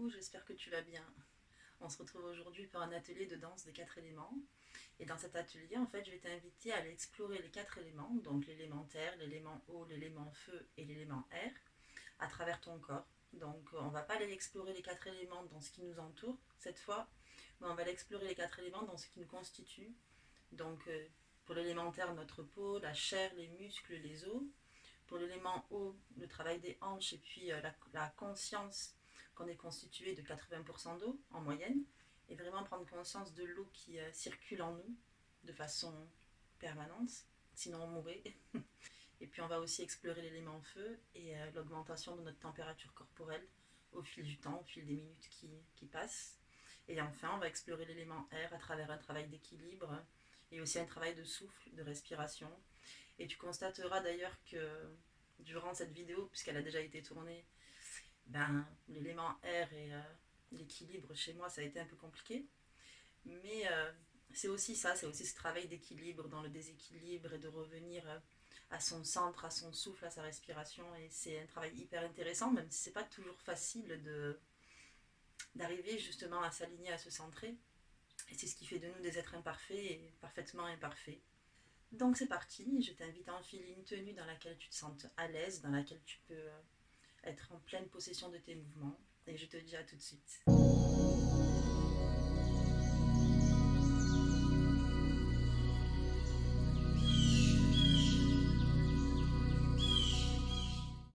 Coucou, j'espère que tu vas bien. On se retrouve aujourd'hui pour un atelier de danse des 4 éléments. Et dans cet atelier, en fait, je vais t'inviter à aller explorer les 4 éléments, donc l'élément terre, l'élément eau, l'élément feu et l'élément air, à travers ton corps. Donc, on va pas aller explorer les 4 éléments dans ce qui nous entoure cette fois, mais on va aller explorer les 4 éléments dans ce qui nous constitue. Donc, pour l'élément terre, notre peau, la chair, les muscles, les os. Pour l'élément eau, le travail des hanches et puis la conscience qu'on est constitué de 80% d'eau en moyenne, et vraiment prendre conscience de l'eau qui circule en nous de façon permanente, sinon on mourrait. Et puis on va aussi explorer l'élément feu et l'augmentation de notre température corporelle au fil du temps, au fil des minutes qui passent. Et enfin, on va explorer l'élément air à travers un travail d'équilibre et aussi un travail de souffle, de respiration. Et tu constateras d'ailleurs que durant cette vidéo, puisqu'elle a déjà été tournée, l'élément air et l'équilibre chez moi, ça a été un peu compliqué. Mais c'est aussi ça, c'est aussi ce travail d'équilibre dans le déséquilibre et de revenir à son centre, à son souffle, à sa respiration. Et c'est un travail hyper intéressant, même si c'est pas toujours facile d'arriver justement à s'aligner, à se centrer. Et c'est ce qui fait de nous des êtres imparfaits et parfaitement imparfaits. Donc c'est parti, je t'invite à enfiler une tenue dans laquelle tu te sentes à l'aise, dans laquelle tu peux être en pleine possession de tes mouvements. Et je te dis à tout de suite.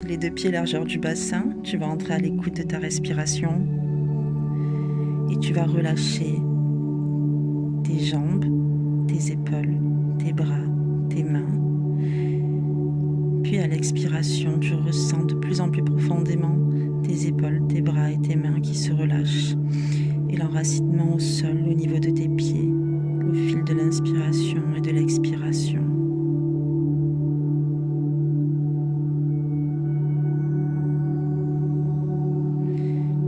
Les 2 pieds largeur du bassin, tu vas entrer à l'écoute de ta respiration et tu vas relâcher tes jambes, tes épaules, tes bras, tes mains. Puis à l'expiration, tu ressens de plus en plus profondément tes épaules, tes bras et tes mains qui se relâchent et l'enracinement au sol au niveau de tes pieds au fil de l'inspiration et de l'expiration.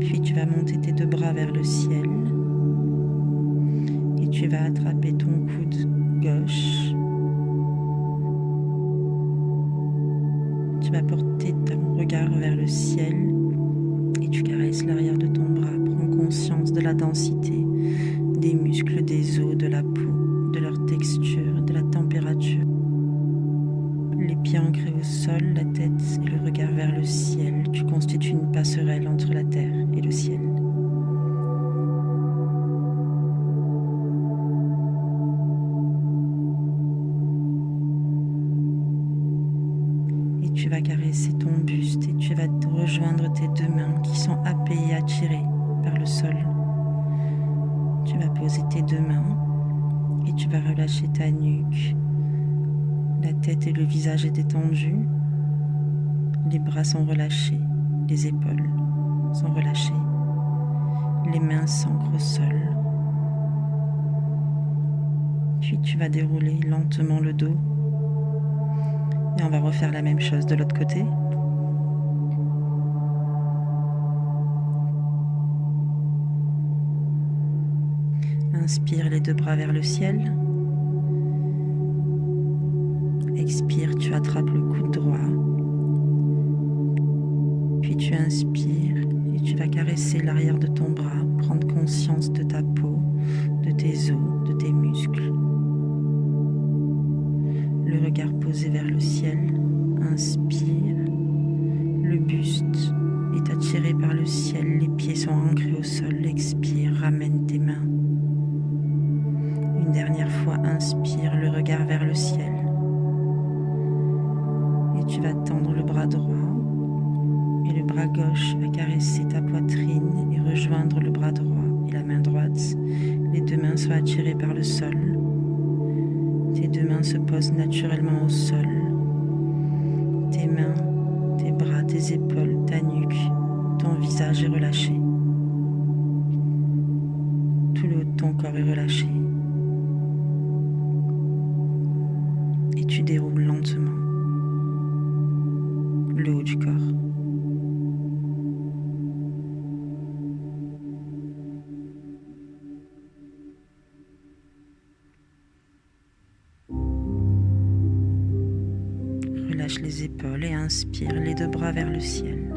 Puis tu vas monter tes 2 bras vers le ciel et tu vas attraper ton coude gauche. Tu vas porter ton regard vers le ciel et tu caresses l'arrière de ton bras. Prends conscience de la densité des muscles, des os, de la peau, de leur texture, de la température. Les pieds ancrés au sol, la tête et le regard vers le ciel. Tu constitues une passerelle entre la terre et le ciel. Et tu vas caresser ton buste et tu vas rejoindre tes 2 mains qui sont happées et attirées par le sol. Tu vas poser tes 2 mains et tu vas relâcher ta nuque. La tête et le visage est détendu. Les bras sont relâchés. Les épaules sont relâchées. Les mains s'ancrent au sol. Puis tu vas dérouler lentement le dos. Et on va refaire la même chose de l'autre côté. Inspire les 2 bras vers le ciel. Expire, tu attrapes le coude droit. Puis tu inspires et tu vas caresser l'arrière de ton bras, prendre conscience de ta peau, de tes os, de tes muscles. Le regard posé vers le ciel, inspire. Le buste est attiré par le ciel, les pieds sont ancrés au sol. Expire, ramène tes mains. Une dernière fois, inspire, le regard vers le ciel. Et tu vas tendre le bras droit. Et le bras gauche va caresser ta poitrine et rejoindre le bras droit et la main droite. Les 2 mains sont attirées par le sol. Tes 2 mains se posent naturellement au sol. Tes mains, tes bras, tes épaules, ta nuque, ton visage est relâché. Tout le haut de ton corps est relâché. Et tu déroules lentement le haut du corps. Relâche les épaules et inspire les 2 bras vers le ciel.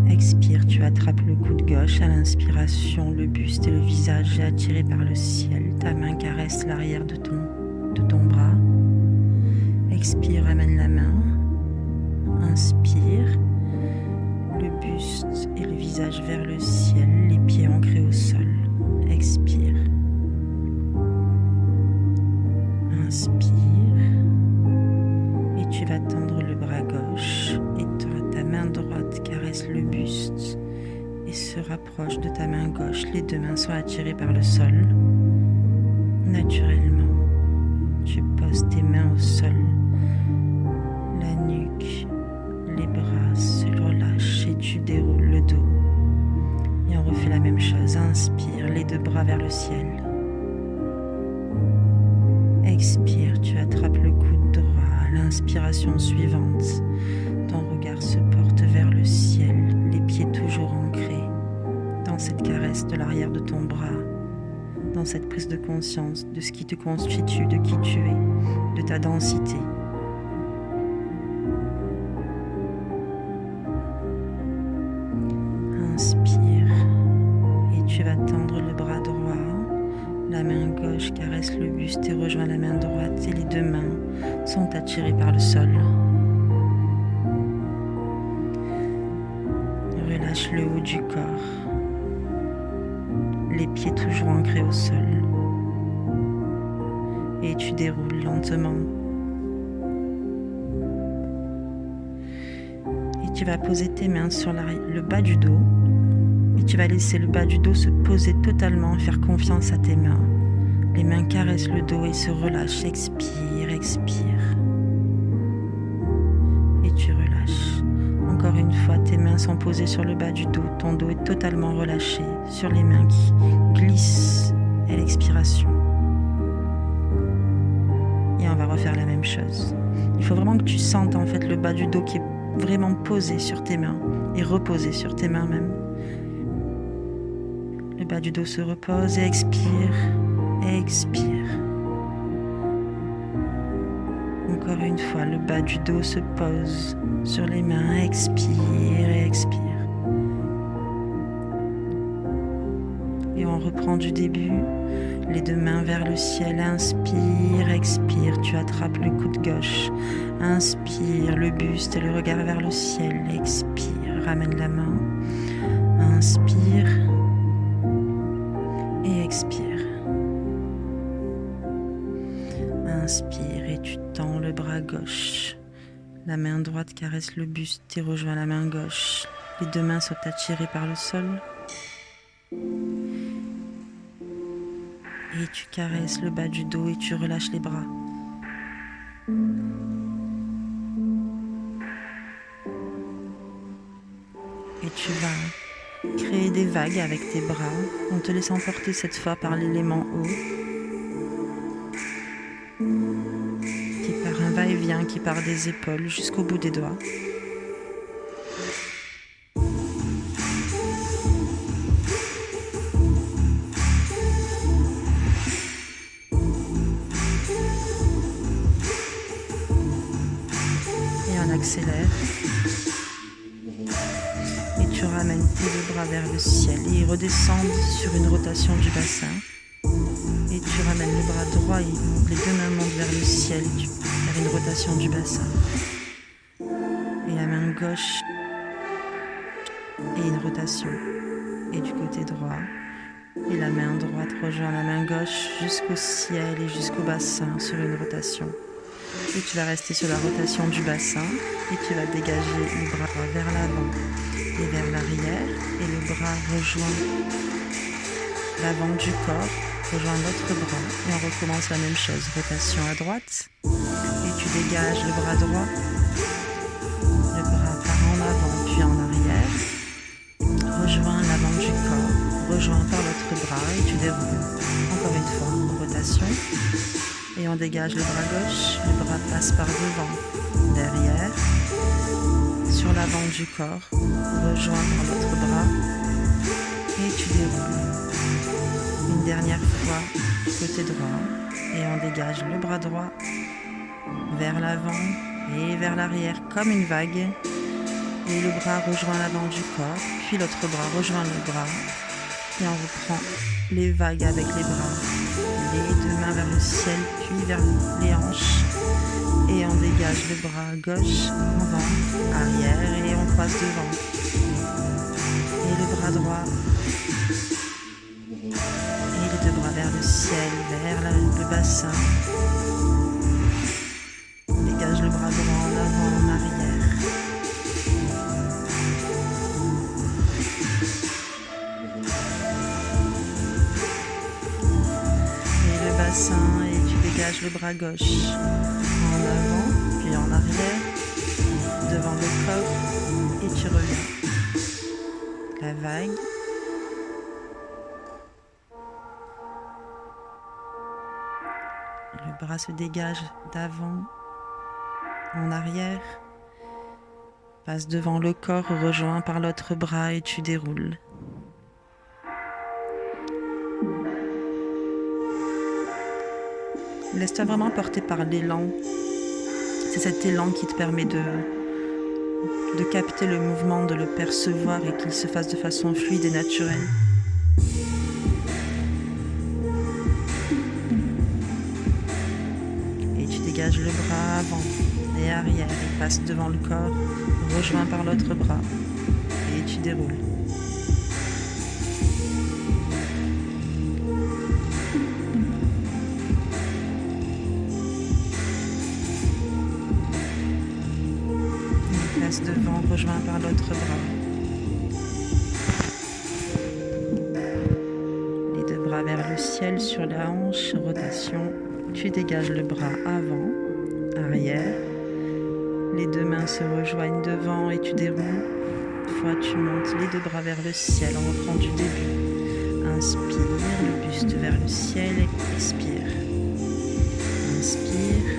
Expire, tu attrapes le coude relâche à l'inspiration. Le buste et le visage est attiré par le ciel. Ta main caresse l'arrière de ton bras. Expire, ramène la main. Inspire. Le buste et le visage vers le ciel. Les pieds ancrés au sol. Expire. Inspire. Et tu vas tendre le bras gauche. Et ta main droite caresse le buste et se rapproche de ta main gauche. Les deux mains sont attirées par le sol. Naturellement, tu poses tes mains au sol. La nuque, les bras se relâchent et tu déroules le dos. Et on refait la même chose. Inspire, les deux bras vers le ciel. Expire, tu attrapes le coude droit. À l'inspiration suivante, ton regard se porte vers le ciel, les pieds toujours ancrés dans cette caresse de l'arrière de ton bras, dans cette prise de conscience de ce qui te constitue, de qui tu es, de ta densité. Inspire et tu vas tendre le bras droit. La main gauche caresse le buste et rejoint la main droite et les deux mains sont attirées par le sol. Relâche le haut du corps, les pieds toujours ancrés au sol. Et tu déroules lentement. Et tu vas poser tes mains sur le bas du dos. Et tu vas laisser le bas du dos se poser totalement et faire confiance à tes mains. Les mains caressent le dos et se relâchent. Expire, expire. Et tu relâches. Encore une fois, tes mains sont posées sur le bas du dos. Ton dos est totalement relâché sur les mains qui glissent à l'expiration. Et on va refaire la même chose. Il faut vraiment que tu sentes en fait le bas du dos qui est vraiment posé sur tes mains et reposé sur tes mains même. Le bas du dos se repose et expire, expire. Encore une fois, le bas du dos se pose sur les mains, expire et expire. Et on reprend du début, les deux mains vers le ciel, inspire, expire, tu attrapes le coude gauche, inspire, le buste et le regard vers le ciel, expire, ramène la main, inspire. Et expire. Inspire et tu tends le bras gauche. La main droite caresse le buste et rejoint la main gauche. Les deux mains sont attirées par le sol. Et tu caresses le bas du dos et tu relâches les bras. Et tu vas créer des vagues avec tes bras en te laissant porter cette fois par l'élément eau qui part un va-et-vient qui part des épaules jusqu'au bout des doigts. Et on accélère. Tu ramènes tes deux bras vers le ciel et ils redescendent sur une rotation du bassin. Et tu ramènes le bras droit et les deux mains montent vers le ciel vers une rotation du bassin. Et la main gauche et une rotation. Et du côté droit. Et la main droite rejoint la main gauche jusqu'au ciel et jusqu'au bassin sur une rotation. Et tu vas rester sur la rotation du bassin et tu vas dégager le bras vers l'avant et vers l'arrière et le bras rejoint l'avant du corps, rejoint l'autre bras et on recommence la même chose, rotation à droite et tu dégages le bras droit, le bras part en avant puis en arrière, rejoint l'avant du corps, rejoint par l'autre bras et tu déroules encore une fois, rotation. Et on dégage le bras gauche, le bras passe par devant, derrière, sur l'avant du corps, rejoint par l'autre bras, et tu déroules. Une dernière fois, côté droit, et on dégage le bras droit, vers l'avant et vers l'arrière, comme une vague. Et le bras rejoint l'avant du corps, puis l'autre bras rejoint le bras. Et on reprend les vagues avec les bras. Les deux mains vers le ciel, puis vers les hanches. Et on dégage le bras gauche, avant, arrière, et on passe devant. Et le bras droit. Et les deux bras vers le ciel, vers le bassin. On dégage le bras droit en avant, en arrière. Et le bassin, et tu dégages le bras gauche en avant, puis en arrière, devant le corps, et tu reviens. La vague. Le bras se dégage d'avant en arrière, passe devant le corps, rejoint par l'autre bras et tu déroules. Laisse-toi vraiment porter par l'élan. C'est cet élan qui te permet de capter le mouvement, de le percevoir et qu'il se fasse de façon fluide et naturelle. Et tu dégages le bras avant et arrière, il passe devant le corps, rejoint par l'autre bras et tu déroules. Devant, rejoint par l'autre bras. Les deux bras vers le ciel sur la hanche, rotation. Tu dégages le bras avant, arrière. Les deux mains se rejoignent devant et tu déroules. Une fois tu montes les deux bras vers le ciel, on reprend du début. Inspire, le buste vers le ciel et expire. Inspire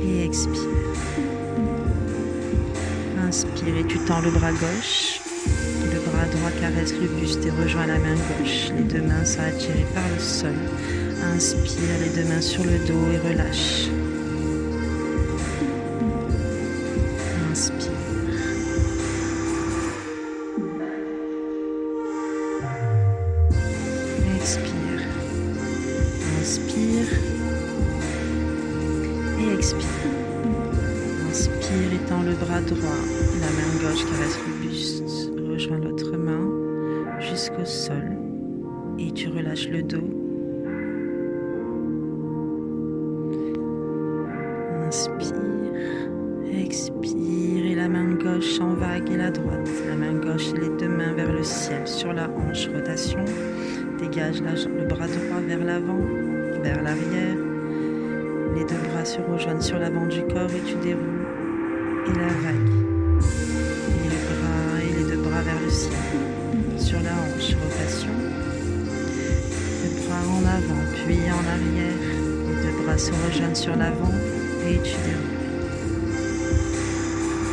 et expire. Inspire et tu tends le bras gauche, le bras droit caresse le buste et rejoint la main gauche. Les deux mains sont attirées par le sol. Inspire, les deux mains sur le dos et relâche. Inspire. Expire. Inspire et expire. Inspire, étends le bras droit, la main gauche caresse le buste, rejoins l'autre main jusqu'au sol et tu relâches le dos. Inspire, expire et la main gauche en vague et la droite, la main gauche et les deux mains vers le ciel, sur la hanche, rotation, dégage le bras droit vers l'avant, vers l'arrière. Les deux bras se rejoignent sur l'avant du corps et tu déroules. Et la vague. Et le bras et les deux bras vers le ciel. Sur la hanche, rotation. Le bras en avant, puis en arrière. Les deux bras se rejoignent sur l'avant et tu déroules.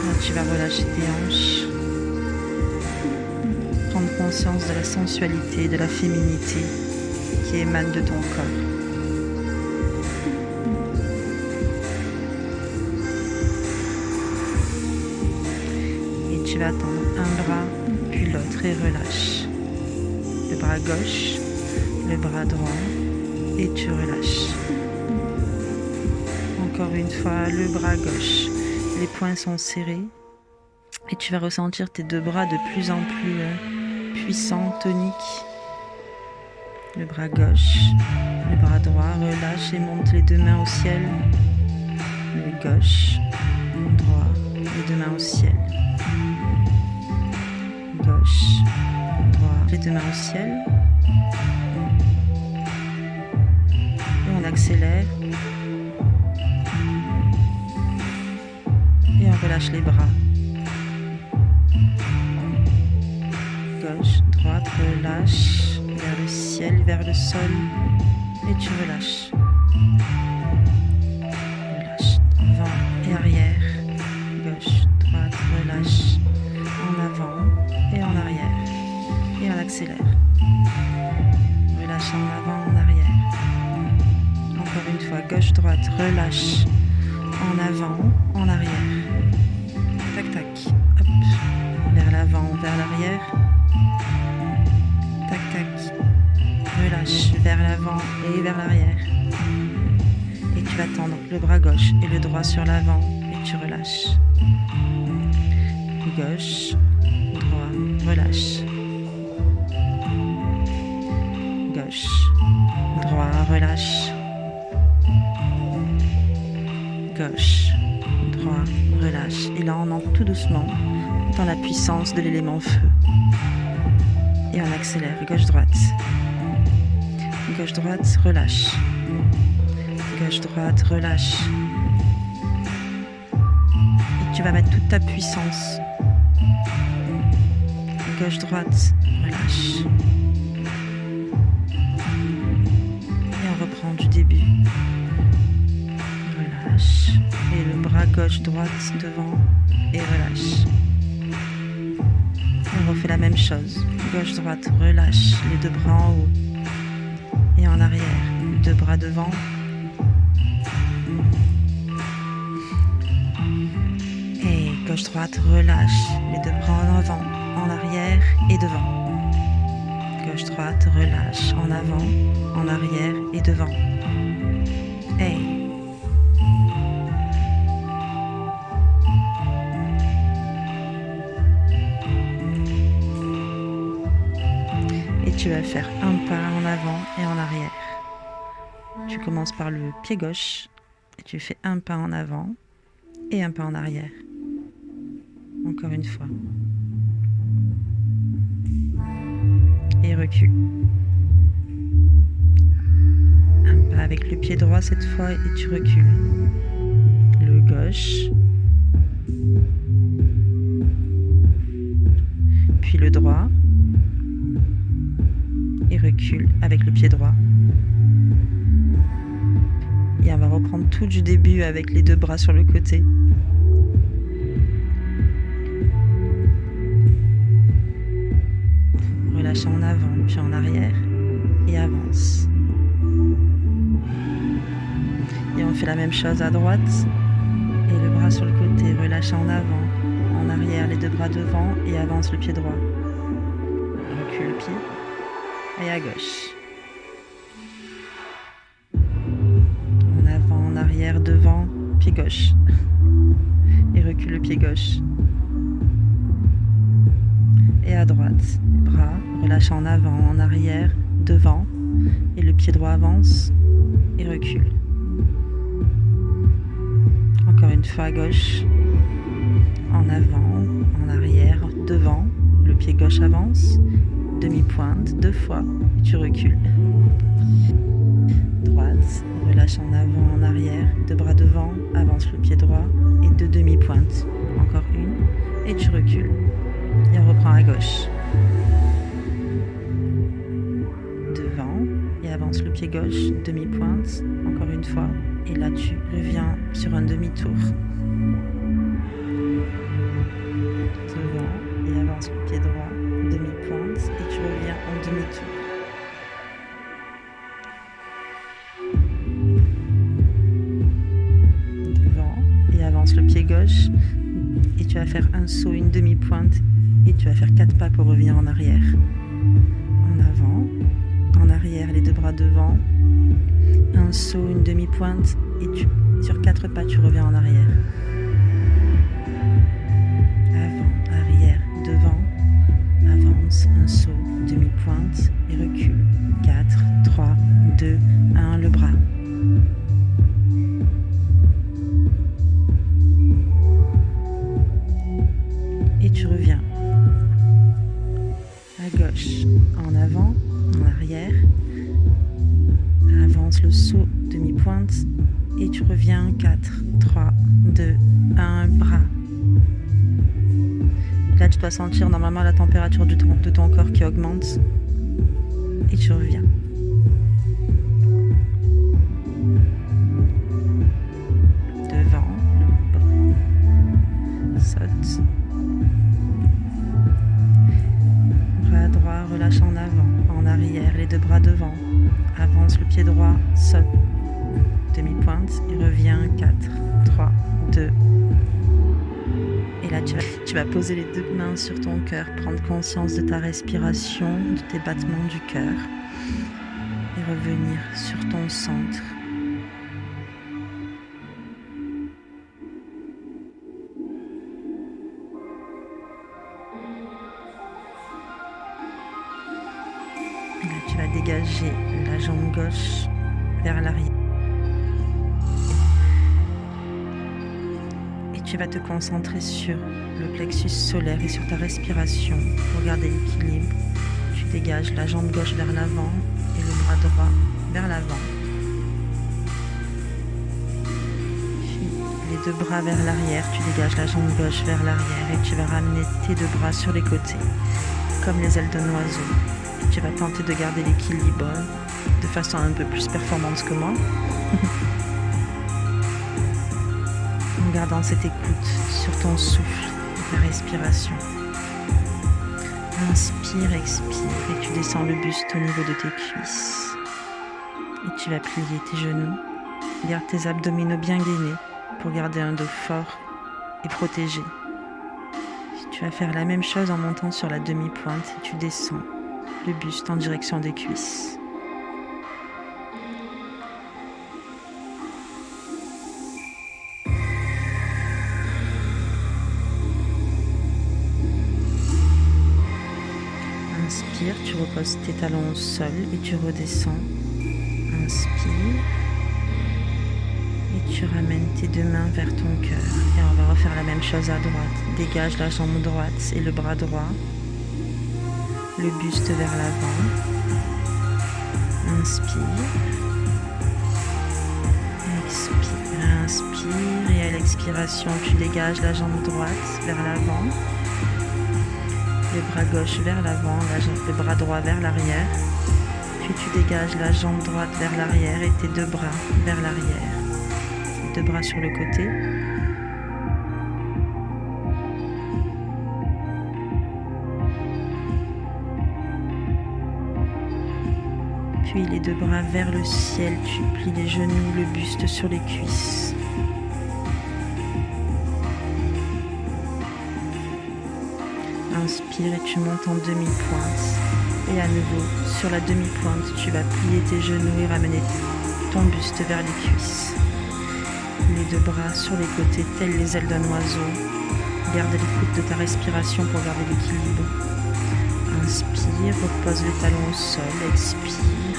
Là, tu vas relâcher tes hanches. Prendre conscience de la sensualité, de la féminité qui émane de ton corps. Tu vas tendre un bras, puis l'autre et relâche. Le bras gauche, le bras droit et tu relâches. Encore une fois, le bras gauche. Les poings sont serrés et tu vas ressentir tes deux bras de plus en plus puissants, toniques. Le bras gauche, le bras droit, relâche et monte les deux mains au ciel. Le gauche, droit, les deux mains au ciel. Gauche, droit, les deux mains au ciel. Et on accélère. Et on relâche les bras. Gauche, droite, relâche. Vers le ciel, vers le sol. Et tu relâches. Relâche. Avant et arrière. Gauche, droite, relâche. En avant et en arrière. Et on accélère. Relâche en avant, en arrière. Encore une fois, gauche, droite, relâche. En avant, en arrière. Tac, tac. vers l'avant, vers l'arrière. Tac, tac. Relâche vers l'avant et vers l'arrière. Et tu vas tendre le bras gauche et le droit sur l'avant et tu relâches. Gauche, droit, relâche. Gauche, droit, relâche. Gauche, droit, relâche. Et là, on entre tout doucement dans la puissance de l'élément feu. Et on accélère. Gauche-droite. Gauche-droite, relâche. Gauche-droite, relâche. Et tu vas mettre toute ta puissance. Gauche-droite, relâche. Et on reprend du début. Relâche. Et le bras gauche-droite devant et relâche. Et on refait la même chose. Gauche-droite, relâche. Les deux bras en haut et en arrière. Deux bras devant. Et gauche-droite, relâche. Les deux bras en avant, en arrière et devant. Gauche-droite, relâche. En avant, en arrière et devant. Hey. Et tu vas faire un pas en avant et en arrière. Tu commences par le pied gauche et tu fais un pas en avant et un pas en arrière. Encore une fois. Et recule. Un pas avec le pied droit cette fois et tu recules. Le gauche. Puis le droit. Et recule avec le pied droit. Et on va reprendre tout du début avec les deux bras sur le côté. Relâche en avant, puis en arrière, et avance. Et on fait la même chose à droite, et le bras sur le côté, relâche en avant, en arrière, les deux bras devant, et avance le pied droit. Recule le pied, et à gauche. En avant, en arrière, devant, pied gauche. Et recule le pied gauche. Et à droite, les bras, relâche en avant, en arrière, devant, et le pied droit avance et recule. Encore une fois à gauche, en avant, en arrière, devant, le pied gauche avance, demi-pointe, deux fois, et tu recules. Droite, relâche en avant, en arrière, deux bras devant, avance le pied droit, et deux demi-pointes. Encore une, et tu recules. Et on reprend à gauche. Devant, et avance le pied gauche, demi-pointe, encore une fois. Et là, tu reviens sur un demi-tour. Devant, et avance le pied droit, demi-pointe, et tu reviens en demi-tour. Devant, et avance le pied gauche, et tu vas faire un saut, une demi-pointe, et tu vas faire 4 pas pour revenir en arrière. En avant, en arrière, les deux bras devant, un saut, une demi-pointe, et sur 4 pas, tu reviens en arrière. Avant, arrière, devant, avance, un saut, demi-pointe, et recule. 4, 3, 2, 1, le bras. Et tu reviens. À gauche, en avant, en arrière, avance le saut, demi-pointe, et tu reviens, 4, 3, 2, 1, bras. Là, tu dois sentir normalement la température de ton corps qui augmente, et tu reviens. Devant, saute. Bras droit, relâche en avant, en arrière, les deux bras devant. Avance le pied droit, saute. Demi-pointe et revient, 4, 3, 2. Et Et là, tu vas poser les 2 mains sur ton cœur, prendre conscience de ta respiration, de tes battements du cœur et revenir sur ton centre. Et là, tu vas dégager la jambe gauche vers l'arrière. Et tu vas te concentrer sur le plexus solaire et sur ta respiration pour garder l'équilibre. Tu dégages la jambe gauche vers l'avant et le bras droit vers l'avant. Puis les 2 bras vers l'arrière, tu dégages la jambe gauche vers l'arrière et tu vas ramener tes 2 bras sur les côtés, comme les ailes d'un oiseau. Et tu vas tenter de garder l'équilibre de façon un peu plus performante que moi. En gardant cette écoute sur ton souffle et ta respiration. Inspire, expire et tu descends le buste au niveau de tes cuisses. Et tu vas plier tes genoux. Garde tes abdominaux bien gainés pour garder un dos fort et protégé. Tu vas faire la même chose en montant sur la demi-pointe et tu descends le buste en direction des cuisses. Inspire, tu reposes tes talons au sol et tu redescends. Inspire. Et tu ramènes tes 2 mains vers ton cœur. Et on va refaire la même chose à droite. Dégage la jambe droite et le bras droit. Le buste vers l'avant. Inspire. Expire. Inspire. Et à l'expiration, tu dégages la jambe droite vers l'avant. Le bras gauche vers l'avant, le bras droit vers l'arrière. Puis tu dégages la jambe droite vers l'arrière et tes 2 bras vers l'arrière. 2 bras sur le côté. Puis les 2 bras vers le ciel, tu plies les genoux, le buste sur les cuisses. Inspire et tu montes en demi-pointe. Et à nouveau, sur la demi-pointe, tu vas plier tes genoux et ramener ton buste vers les cuisses. Les 2 bras sur les côtés, tels les ailes d'un oiseau. Garde l'écoute de ta respiration pour garder l'équilibre. Inspire, repose les talons au sol, expire.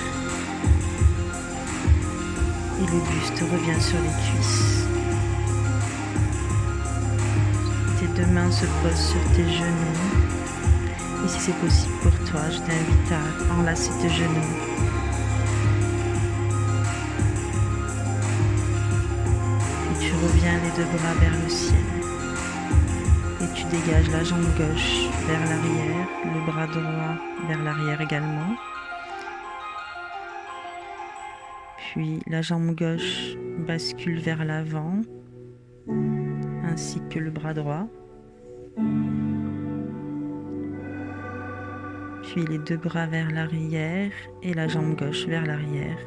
Et le buste revient sur les cuisses. Tes 2 mains se posent sur tes genoux. Et si c'est possible pour toi, je t'invite à enlacer tes genoux. Et tu reviens les 2 bras vers le ciel. Et tu dégages la jambe gauche vers l'arrière, le bras droit vers l'arrière également. Puis la jambe gauche bascule vers l'avant, ainsi que le bras droit. Puis les 2 bras vers l'arrière et la jambe gauche vers l'arrière.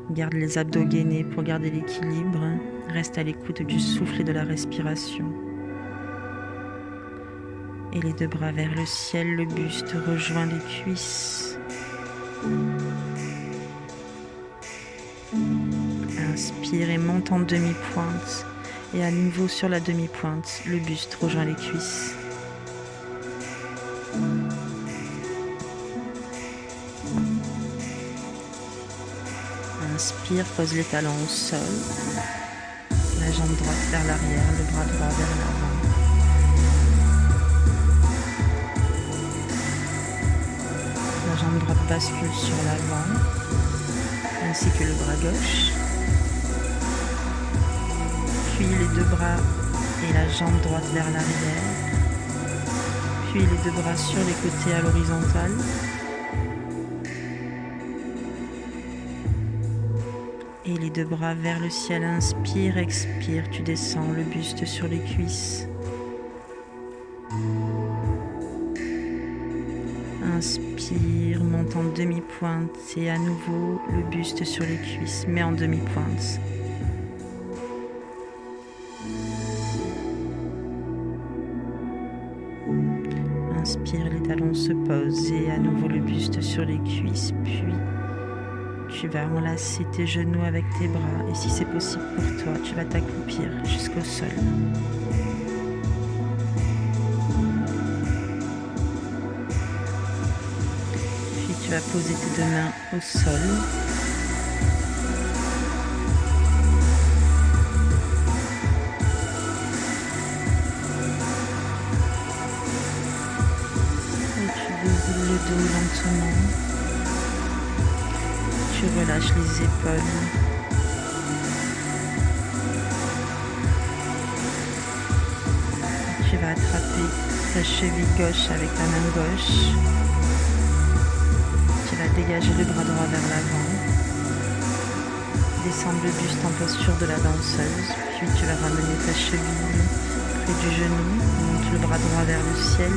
Garde les abdos gainés pour garder l'équilibre. Reste à l'écoute du souffle et de la respiration. Et les 2 bras vers le ciel, le buste rejoint les cuisses. Inspire et monte en demi-pointe. Et à nouveau sur la demi-pointe, le buste rejoint les cuisses. Inspire, pose les talons au sol. La jambe droite vers l'arrière, le bras droit vers l'avant. La jambe droite bascule sur l'avant, ainsi que le bras gauche. Puis les 2 bras et la jambe droite vers l'arrière. Puis les 2 bras sur les côtés à l'horizontale. Et les 2 bras vers le ciel, inspire, expire, tu descends le buste sur les cuisses. Inspire, monte en demi-pointe et à nouveau le buste sur les cuisses, mais en demi-pointe. se pose et à nouveau le buste sur les cuisses, puis tu vas enlacer tes genoux avec tes bras et si c'est possible pour toi, tu vas t'accroupir jusqu'au sol. Puis tu vas poser tes deux mains au sol. Le dos lentement, tu relâches les épaules, tu vas attraper ta cheville gauche avec ta main gauche, tu vas dégager le bras droit vers l'avant, descendre le buste en posture de la danseuse, puis tu vas ramener ta cheville près du genou, monte le bras droit vers le ciel.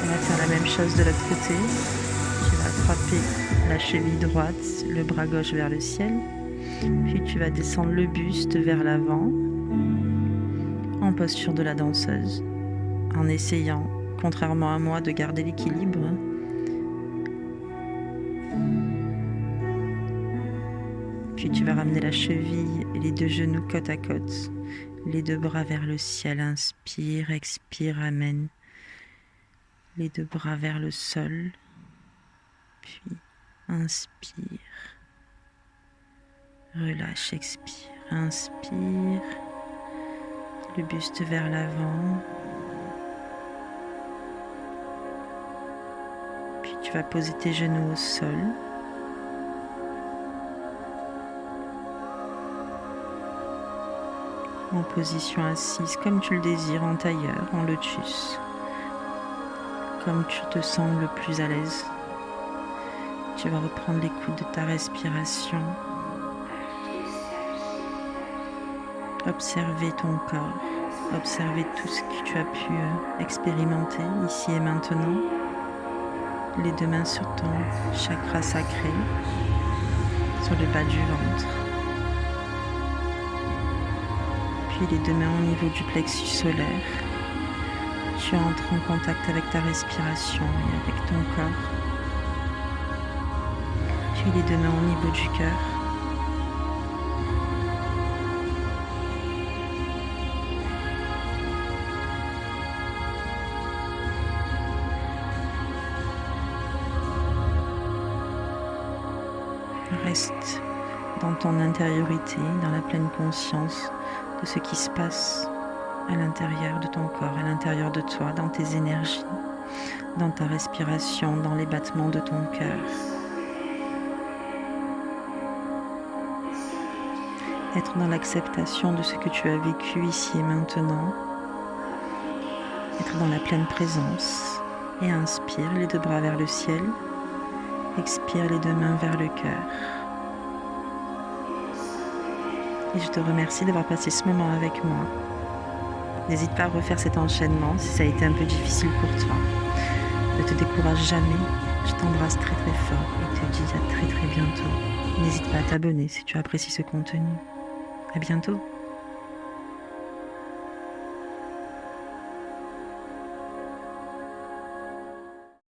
On va faire la même chose de l'autre côté. Tu vas attraper la cheville droite, le bras gauche vers le ciel. Puis tu vas descendre le buste vers l'avant en posture de la danseuse. En essayant, contrairement à moi, de garder l'équilibre. Puis tu vas ramener la cheville et les deux genoux côte à côte. Les deux bras vers le ciel. Inspire, expire, amène. Les deux bras vers le sol, puis inspire, relâche, expire, inspire, le buste vers l'avant, puis tu vas poser tes genoux au sol, en position assise comme tu le désires, en tailleur, en lotus. Comme tu te sens le plus à l'aise. Tu vas reprendre l'écoute de ta respiration. Observer ton corps. Observer tout ce que tu as pu expérimenter ici et maintenant. Les deux mains sur ton chakra sacré, sur le bas du ventre. Puis les deux mains au niveau du plexus solaire. Tu entres en contact avec ta respiration et avec ton corps. Puis les deux mains au niveau du cœur. Reste dans ton intériorité, dans la pleine conscience de ce qui se passe à l'intérieur de ton corps, à l'intérieur de toi, dans tes énergies, dans ta respiration, dans les battements de ton cœur. Être dans l'acceptation de ce que tu as vécu ici et maintenant. Être dans la pleine présence. Et inspire les deux bras vers le ciel. Expire les deux mains vers le cœur. Et je te remercie d'avoir passé ce moment avec moi. N'hésite pas à refaire cet enchaînement si ça a été un peu difficile pour toi. Ne te décourage jamais. Je t'embrasse très très fort et te dis à très très bientôt. N'hésite pas à t'abonner si tu apprécies ce contenu. À bientôt.